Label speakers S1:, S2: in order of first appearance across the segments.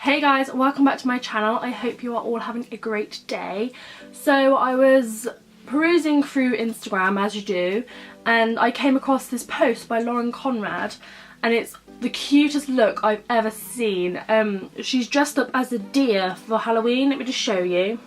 S1: Hey guys, welcome back to my channel. I hope you are all having a great day. So I was perusing through Instagram as you do, and I came across this post by Lauren Conrad, and it's the cutest look I've ever seen. She's dressed up as a deer for Halloween. Let me just show you.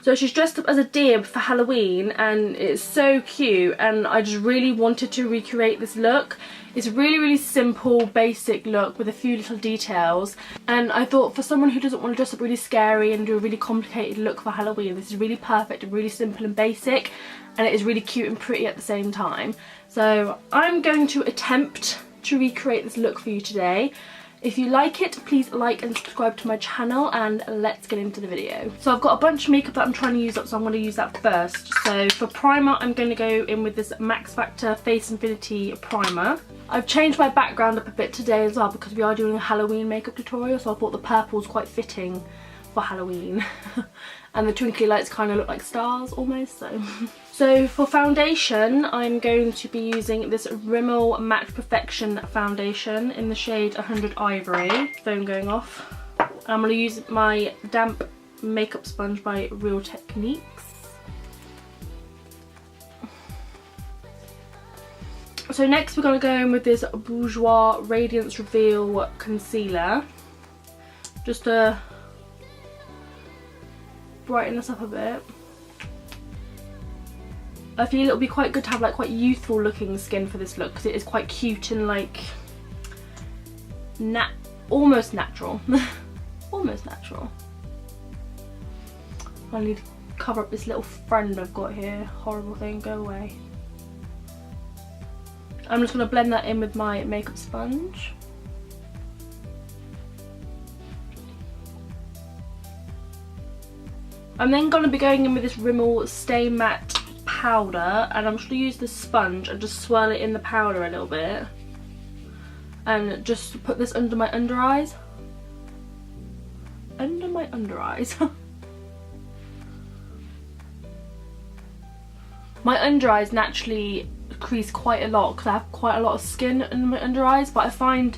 S1: So she's dressed up as a deer for Halloween and it's so cute, and I just really wanted to recreate this look. It's a really simple basic look with a few little details, and I thought for someone who doesn't want to dress up really scary and do a really complicated look for Halloween, this is really perfect and really simple and basic, and it is really cute and pretty at the same time. So I'm going to attempt to recreate this look for you today. If you like it, please like and subscribe to my channel, and let's get into the video. So I've got a bunch of makeup that I'm trying to use up, so I'm going to use that first. So for primer, I'm going to go in with this Max Factor Face Infinity Primer. I've changed my background up a bit today as well because we are doing a Halloween makeup tutorial, so I thought the purple's quite fitting for Halloween. And the twinkly lights kind of look like stars almost, so. So for foundation, I'm going to be using this Rimmel Match Perfection foundation in the shade 100 Ivory. Phone going off. I'm going to use my damp makeup sponge by Real Techniques. So next we're going to go in with this Bourjois Radiance Reveal Concealer. Just to brighten this up a bit. I feel it'll be quite good to have like quite youthful looking skin for this look because it is quite cute and like almost natural. Almost natural. I need to cover up this little friend I've got here. Horrible thing, go away. I'm just going to blend that in with my makeup sponge. I'm then going to be going in with this Rimmel Stay Matte powder, and I'm just going to use this sponge and just swirl it in the powder a little bit. And just put this under my under eyes. Under my under eyes. My under eyes naturally crease quite a lot because I have quite a lot of skin in my under eyes, but I find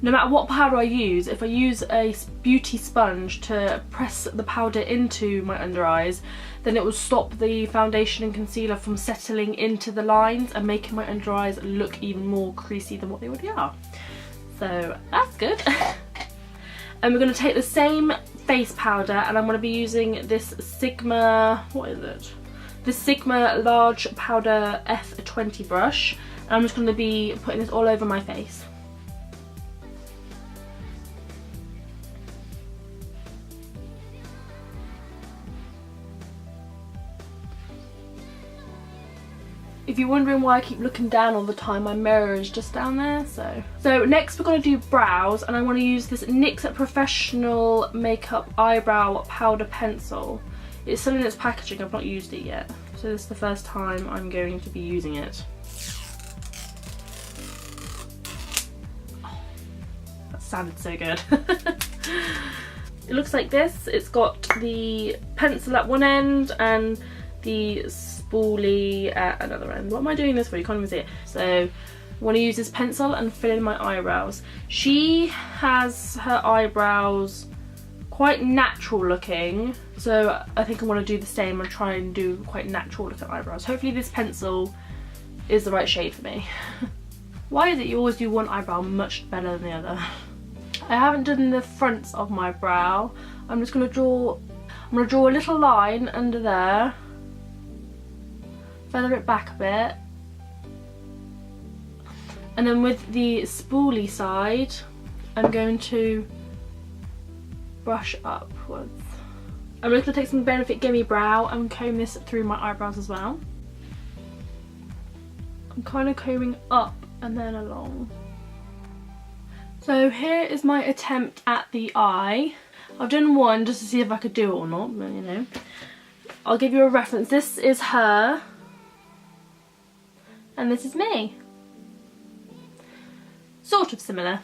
S1: no matter what powder I use, if I use a beauty sponge to press the powder into my under eyes, then it will stop the foundation and concealer from settling into the lines and making my under eyes look even more creasy than what they already are. So that's good. And we're going to take the same face powder, and I'm going to be using this Sigma, what is it? This Sigma Large Powder F20 brush. And I'm just going to be putting this all over my face. If you're wondering why I keep looking down all the time, my mirror is just down there, so next we're going to do brows, and I want to use this NYX Professional Makeup Eyebrow Powder Pencil. It's still in its packaging, I've not used it yet, so this is the first time I'm going to be using it. Oh, that sounded so good. It looks like this. It's got the pencil at one end and the spoolie at another end. What am I doing this for? You can't even see it. So I want to use this pencil and fill in my eyebrows. She has her eyebrows quite natural looking, so I think I want to do the same and try and do quite natural looking eyebrows. Hopefully this pencil is the right shade for me. Why is it you always do one eyebrow much better than the other? I haven't done the fronts of my brow. I'm just going to draw a little line under there. Feather it back a bit, and then with the spoolie side I'm going to brush upwards. I'm just going to take some Benefit Gimme Brow and comb this through my eyebrows as well. I'm kind of combing up and then along. So here is my attempt at the eye. I've done one just to see if I could do it or not, but you know. I'll give you a reference. This is her. And this is me. Sort of similar.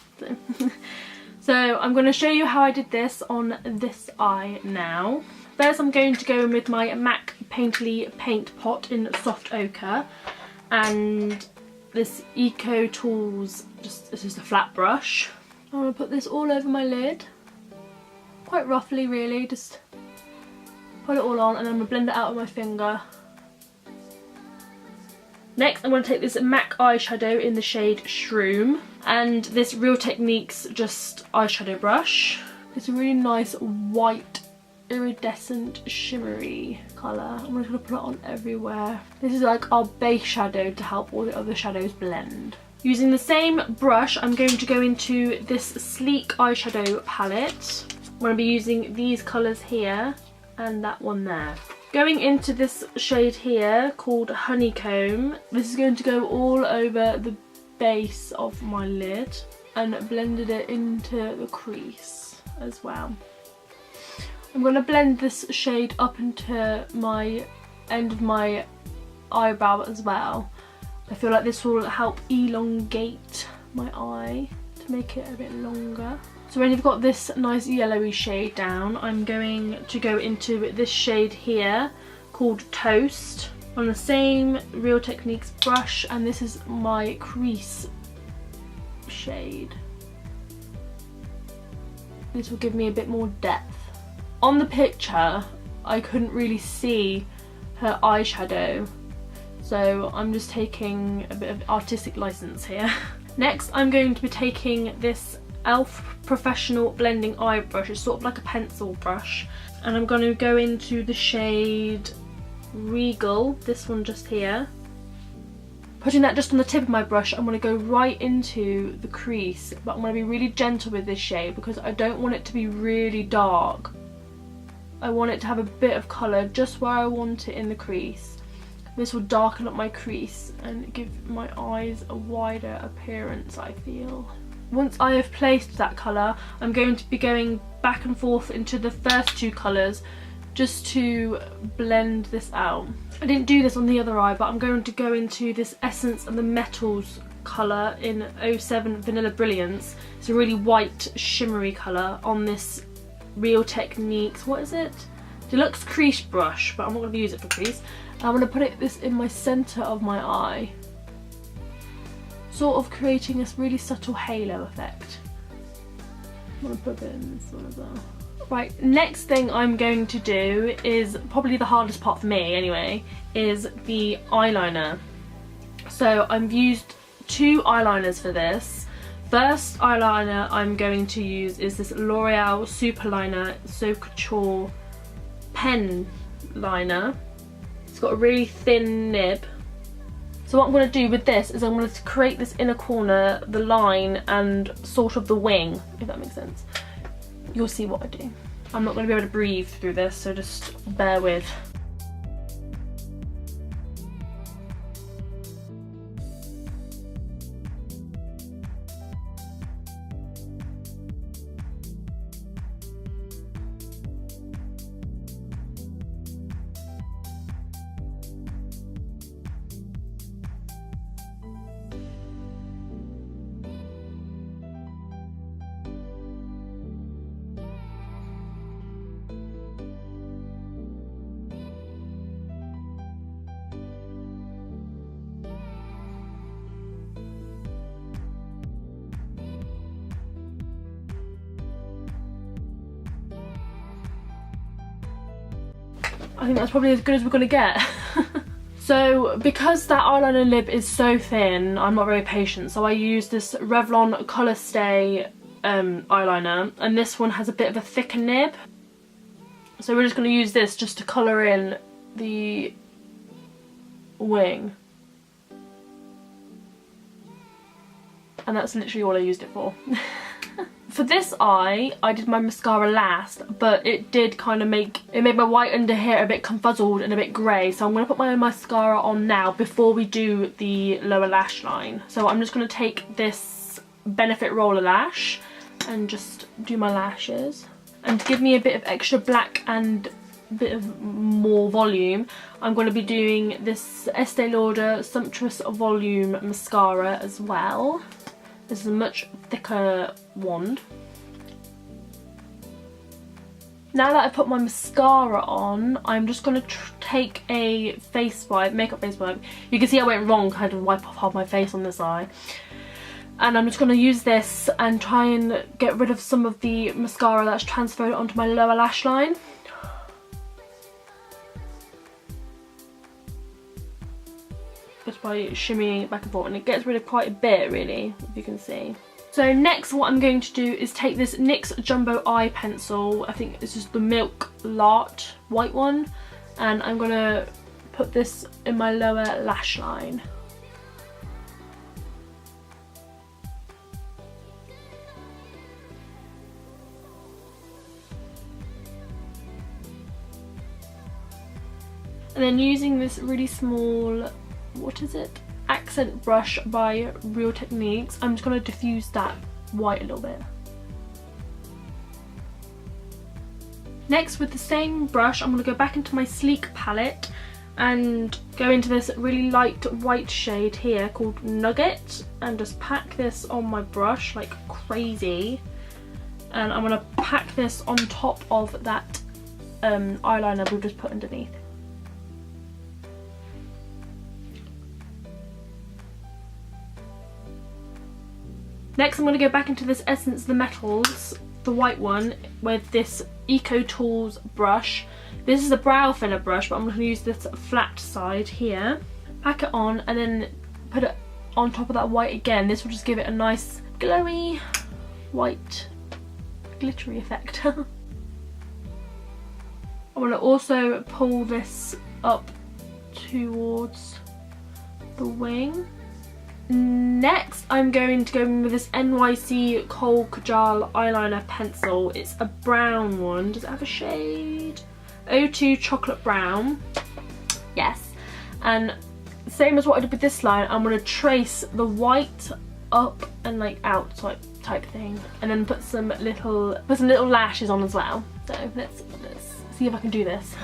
S1: So I'm going to show you how I did this on this eye now. First I'm going to go in with my MAC Painterly Paint Pot in Soft Ochre. And this Eco Tools, this is a flat brush. I'm going to put this all over my lid. quite roughly really, just put it all on and then I'm going to blend it out with my finger. Next I'm going to take this MAC eyeshadow in the shade Shroom and this Real Techniques just eyeshadow brush. It's a really nice white iridescent shimmery colour. I'm just going to put it on everywhere. This is like our base shadow to help all the other shadows blend. Using the same brush, I'm going to go into this sleek eyeshadow palette. I'm going to be using these colours here and that one there. Going into this shade here called Honeycomb. This is going to go all over the base of my lid and blended it into the crease as well. I'm going to blend this shade up into my end of my eyebrow as well. I feel like this will help elongate my eye to make it a bit longer. So when you've got this nice yellowy shade down, I'm going to go into this shade here called Toast on the same Real Techniques brush, and this is my crease shade. This will give me a bit more depth. On the picture, I couldn't really see her eyeshadow, so I'm just taking a bit of artistic license here. Next, I'm going to be taking this e.l.f. Professional Blending Eye Brush. It's sort of like a pencil brush. And I'm going to go into the shade Regal, this one just here. Putting that just on the tip of my brush, I'm going to go right into the crease. But I'm going to be really gentle with this shade because I don't want it to be really dark. I want it to have a bit of colour just where I want it in the crease. This will darken up my crease and give my eyes a wider appearance, I feel. Once I have placed that colour, I'm going to be going back and forth into the first two colours just to blend this out. I didn't do this on the other eye, but I'm going to go into this Essence and the Metals colour in 07 Vanilla Brilliance. It's a really white shimmery colour on this Real Techniques, what is it? Deluxe Crease brush, but I'm not going to use it for crease. I'm going to put this in my centre of my eye, sort of creating this really subtle halo effect. I'm going to put it in this one as well. Right, next thing I'm going to do is probably the hardest part for me anyway, is the eyeliner. So I've used two eyeliners for this. First eyeliner I'm going to use is this L'Oreal Superliner So Couture pen liner. It's got a really thin nib. So what I'm going to do with this is I'm going to create this inner corner, the line and sort of the wing, if that makes sense. You'll see what I do. I'm not going to be able to breathe through this, so just bear with. I think that's probably as good as we're going to get. So because that eyeliner nib is so thin, I'm not very patient, so I use this Revlon Colour Stay eyeliner, and this one has a bit of a thicker nib. So we're just going to use this just to colour in the wing. And that's literally all I used it for. For this eye, I did my mascara last, but it did kind of made my white under here a bit confuzzled and a bit grey. So I'm going to put my mascara on now before we do the lower lash line. So I'm just going to take this Benefit Roller Lash and just do my lashes. And to give me a bit of extra black and a bit of more volume, I'm going to be doing this Estee Lauder Sumptuous Volume Mascara as well. This is a much thicker wand. Now that I've put my mascara on, I'm just going to take a face wipe, makeup face wipe. You can see I went wrong, kind of wipe off half my face on this eye. And I'm just going to use this and try and get rid of some of the mascara that's transferred onto my lower lash line. Just by shimmying it back and forth, and it gets rid of quite a bit really, if you can see. So next what I'm going to do is take this NYX Jumbo eye pencil, I think this is the Milk Lart white one, and I'm going to put this in my lower lash line. And then using this really small, what is it? Accent brush by Real Techniques, I'm just going to diffuse that white a little bit. Next, with the same brush, I'm going to go back into my Sleek palette and go into this really light white shade here called Nougat, and just pack this on my brush like crazy. And I'm going to pack this on top of that eyeliner we've just put underneath. Next I'm going to go back into this Essence The Metals, the white one, with this Eco Tools brush. This is a brow filler brush, but I'm going to use this flat side here. Pack it on and then put it on top of that white again. This will just give it a nice glowy, white, glittery effect. I'm going to also pull this up towards the wing. Next, I'm going to go in with this NYC Kohl Kajal eyeliner pencil. It's a brown one. Does it have a shade? 02 Chocolate Brown. Yes. And same as what I did with this line, I'm going to trace the white up and like out type thing, and then put some little lashes on as well. So let's see if I can do this.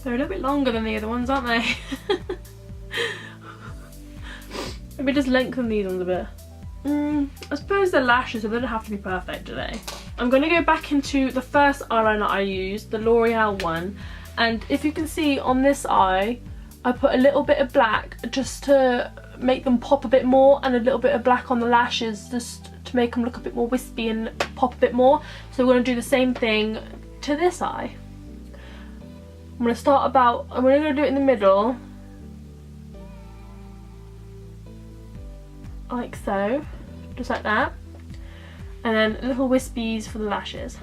S1: They're a little bit longer than the other ones, aren't they? Maybe just lengthen these ones a bit. I suppose they're lashes, so they don't have to be perfect, do they? I'm going to go back into the first eyeliner I used, the L'Oreal one, and if you can see on this eye, I put a little bit of black just to make them pop a bit more, and a little bit of black on the lashes just to make them look a bit more wispy and pop a bit more. So we're going to do the same thing to this eye. I'm going to do it in the middle, like so, just like that, and then little wispies for the lashes.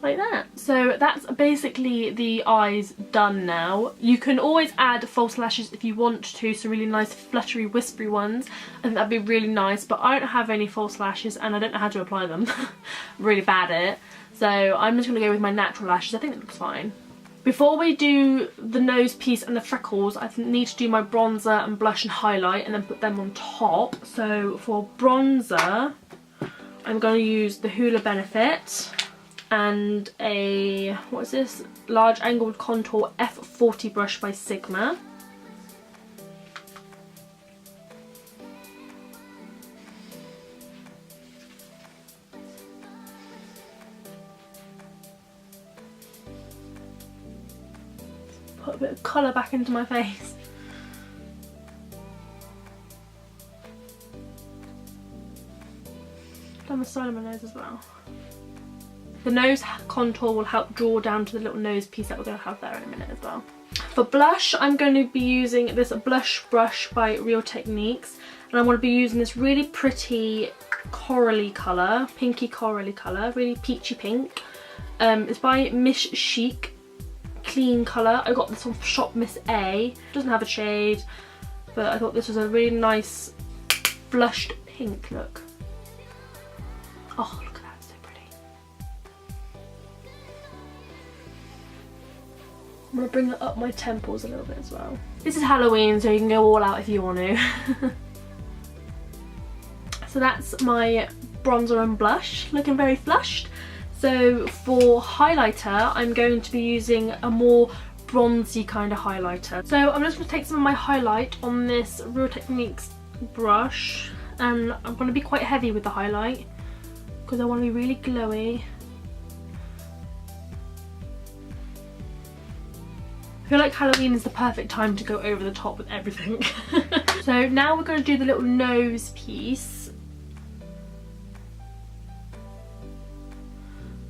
S1: Like that. So that's basically the eyes done now. You can always add false lashes if you want to, so really nice fluttery whispery ones. I think that'd be really nice, but I don't have any false lashes and I don't know how to apply them. I'm really bad at it. So I'm just going to go with my natural lashes. I think it looks fine. Before we do the nose piece and the freckles, I need to do my bronzer and blush and highlight and then put them on top. So for bronzer, I'm going to use the Hoola Benefit and a, what is this? Large Angled Contour F40 brush by Sigma. Put a bit of colour back into my face. Down the side of my nose as well. The nose contour will help draw down to the little nose piece that we're going to have there in a minute as well. For blush, I'm going to be using this blush brush by Real Techniques, and I'm going to be using this really pretty corally colour, pinky corally colour, really peachy pink. It's by Miss Chic, Kleencolour. I got this from Shop Miss A. It doesn't have a shade, but I thought this was a really nice blushed pink look. Oh, look at that, it's so pretty. I'm going to bring it up my temples a little bit as well. This is Halloween, so you can go all out if you want to. So that's my bronzer and blush, looking very flushed. So for highlighter, I'm going to be using a more bronzy kind of highlighter. So I'm just going to take some of my highlight on this Real Techniques brush, and I'm going to be quite heavy with the highlight because I want to be really glowy. I feel like Halloween is the perfect time to go over the top with everything. So now we're going to do the little nose piece.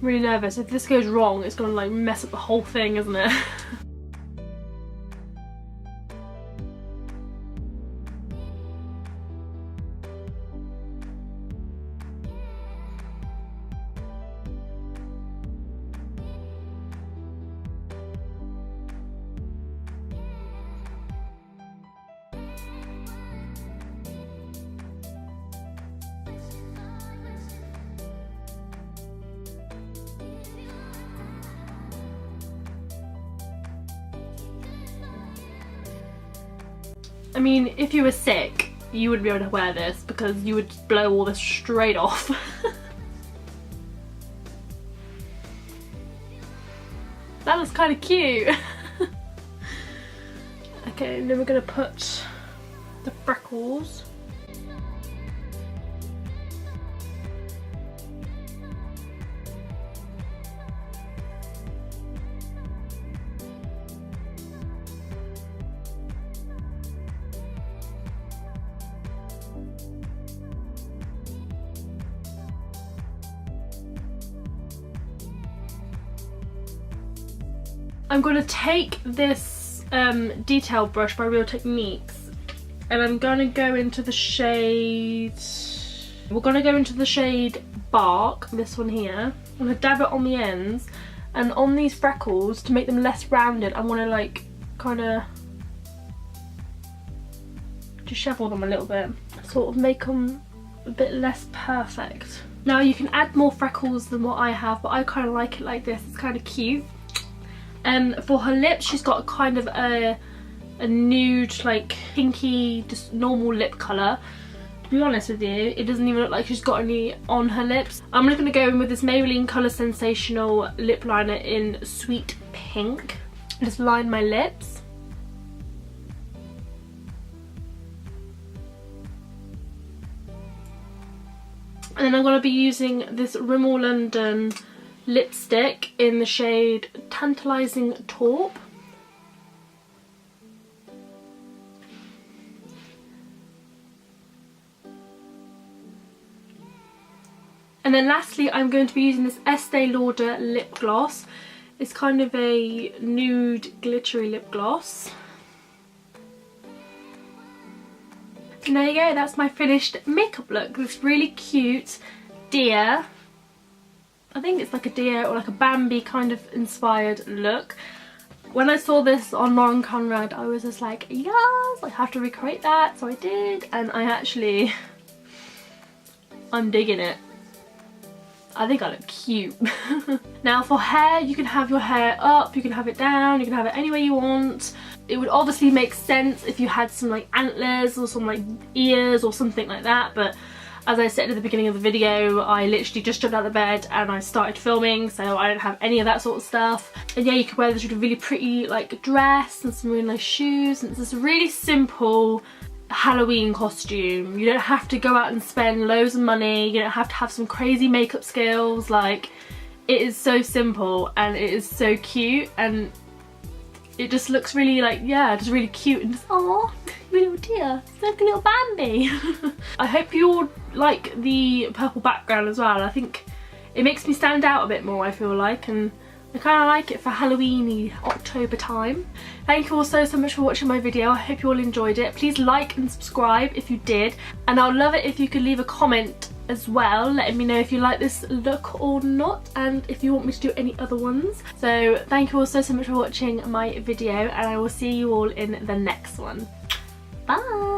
S1: I'm really nervous. If this goes wrong, it's going to like mess up the whole thing, isn't it? I mean, if you were sick, you wouldn't be able to wear this because you would blow all this straight off. That looks kind of cute. Okay, and then we're going to put the freckles. I'm going to take this detail brush by Real Techniques and I'm going to go into the shade, we're going to go into the shade Bark, this one here. I'm going to dab it on the ends, and on these freckles, to make them less rounded, I want to like kind of dishevel them a little bit, sort of make them a bit less perfect. Now you can add more freckles than what I have, but I kind of like it like this, it's kind of cute. For her lips, she's got kind of a nude, like pinky, just normal lip colour. To be honest with you, it doesn't even look like she's got any on her lips. I'm just going to go in with this Maybelline Colour Sensational lip liner in Sweet Pink. Just line my lips. And then I'm going to be using this Rimmel London lipstick in the shade Tantalising Taupe. And then lastly, I'm going to be using this Estee Lauder lip gloss. It's kind of a nude glittery lip gloss. And there you go, that's my finished makeup look. This really cute deer, I think it's like a deer or like a Bambi kind of inspired look. When I saw this on Lauren Conrad, I was just like, yes, I have to recreate that. So I did, and I'm digging it. I think I look cute. Now for hair, you can have your hair up, you can have it down, you can have it any way you want. It would obviously make sense if you had some like antlers or some like ears or something like that, but as I said at the beginning of the video, I literally just jumped out of bed and I started filming, so I don't have any of that sort of stuff. And yeah, you could wear this with a really pretty like dress and some really nice shoes, and it's this really simple Halloween costume. You don't have to go out and spend loads of money, you don't have to have some crazy makeup skills. Like, it is so simple and it is so cute, and it just looks really like, yeah, just really cute, and just, aww, little dear, it's like a little Bambi. I hope you all like the purple background as well. I think it makes me stand out a bit more, I feel like, and I kind of like it for Halloweeny October time. Thank you all so much for watching my video. I hope you all enjoyed it. Please like and subscribe if you did, and I'll love it if you could leave a comment as well letting me know if you like this look or not, and if you want me to do any other ones. So thank you all so much for watching my video, and I will see you all in the next one. Bye!